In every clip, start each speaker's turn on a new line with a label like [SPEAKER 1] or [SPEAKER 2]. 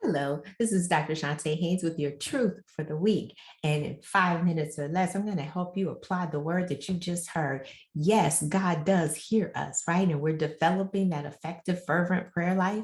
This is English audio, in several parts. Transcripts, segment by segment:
[SPEAKER 1] Hello, this is Dr. Chonta Haynes with your truth for the week. And in 5 minutes or less, I'm going to help you apply the word that you just heard. Yes, God does hear us, right? And we're developing that effective, fervent prayer life.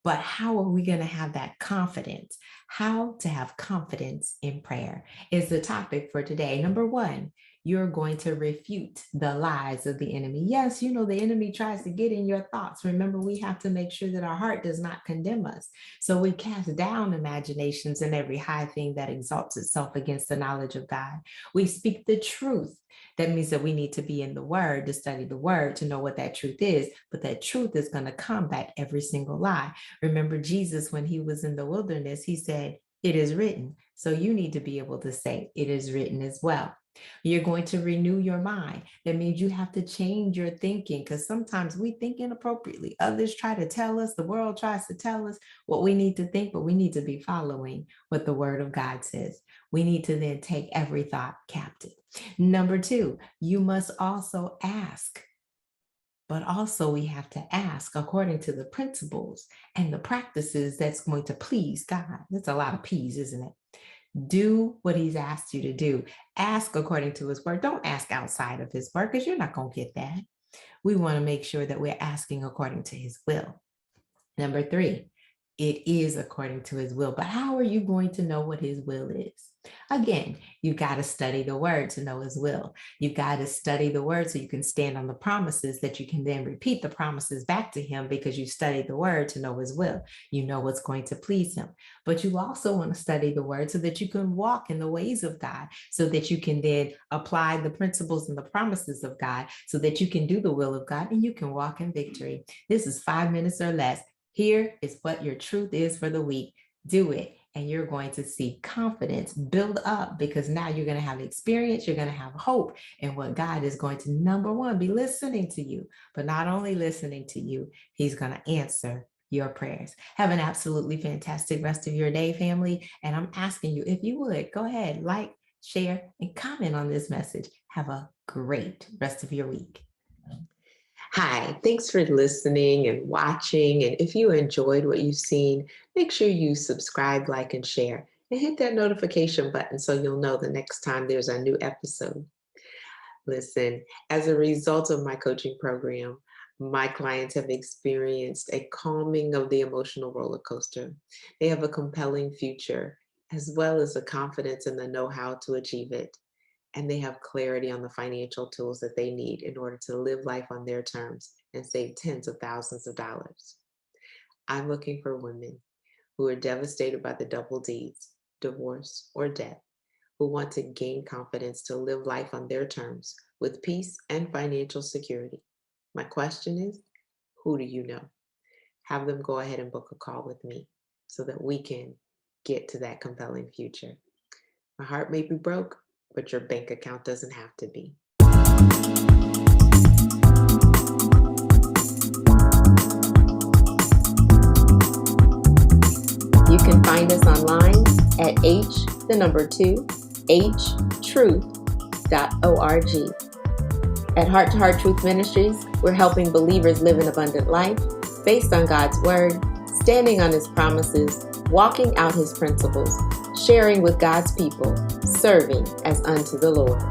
[SPEAKER 1] But how are we going to have that confidence? How to have confidence in prayer is the topic for today. Number one, you're going to refute the lies of the enemy. Yes, the enemy tries to get in your thoughts. Remember, we have to make sure that our heart does not condemn us. So we cast down imaginations and every high thing that exalts itself against the knowledge of God. We speak the truth. That means that we need to be in the word to study the word to know what that truth is. But that truth is going to combat every single lie. Remember Jesus, when he was in the wilderness, he said, "It is written." So you need to be able to say, "It is written" as well. You're going to renew your mind. That means you have to change your thinking, because sometimes we think inappropriately. Others try to tell us, the world tries to tell us what we need to think, but we need to be following what the word of God says. We need to then take every thought captive. Number two, you must also ask. But also we have to ask according to the principles and the practices that's going to please God. That's a lot of P's, isn't it? Do what he's asked you to do. Ask according to his word. Don't ask outside of his word, because you're not going to get that. We want to make sure that we're asking according to his will. Number three, it is according to his will. But how are you going to know what his will is? Again, you've got to study the word to know his will. You've got to study the word so you can stand on the promises, that you can then repeat the promises back to him, because you studied the word to know his will. You know what's going to please him. But you also want to study the word so that you can walk in the ways of God, so that you can then apply the principles and the promises of God, so that you can do the will of God and you can walk in victory. This is 5 minutes or less. Here is what your truth is for the week. Do it, and you're going to see confidence build up, because now you're going to have experience. You're going to have hope in what God is going to, number one, be listening to you, but not only listening to you, he's going to answer your prayers. Have an absolutely fantastic rest of your day, family. And I'm asking you, if you would, go ahead, like, share, and comment on this message. Have a great rest of your week.
[SPEAKER 2] Hi, thanks for listening and watching. And if you enjoyed what you've seen, make sure you subscribe, like, and share, and hit that notification button so you'll know the next time there's a new episode. Listen, as a result of my coaching program, my clients have experienced a calming of the emotional roller coaster. They have a compelling future, as well as the confidence and the know-how to achieve it. And they have clarity on the financial tools that they need in order to live life on their terms and save tens of thousands of dollars. I'm looking for women who are devastated by the double D's, divorce or death, who want to gain confidence to live life on their terms with peace and financial security. My question is, who do you know? Have them go ahead and book a call with me so that we can get to that compelling future. My heart may be broke, but your bank account doesn't have to be.
[SPEAKER 1] You can find us online at htruth.org. At Heart to Heart Truth Ministries, we're helping believers live an abundant life based on God's word, standing on his promises, walking out his principles, sharing with God's people, serving as unto the Lord.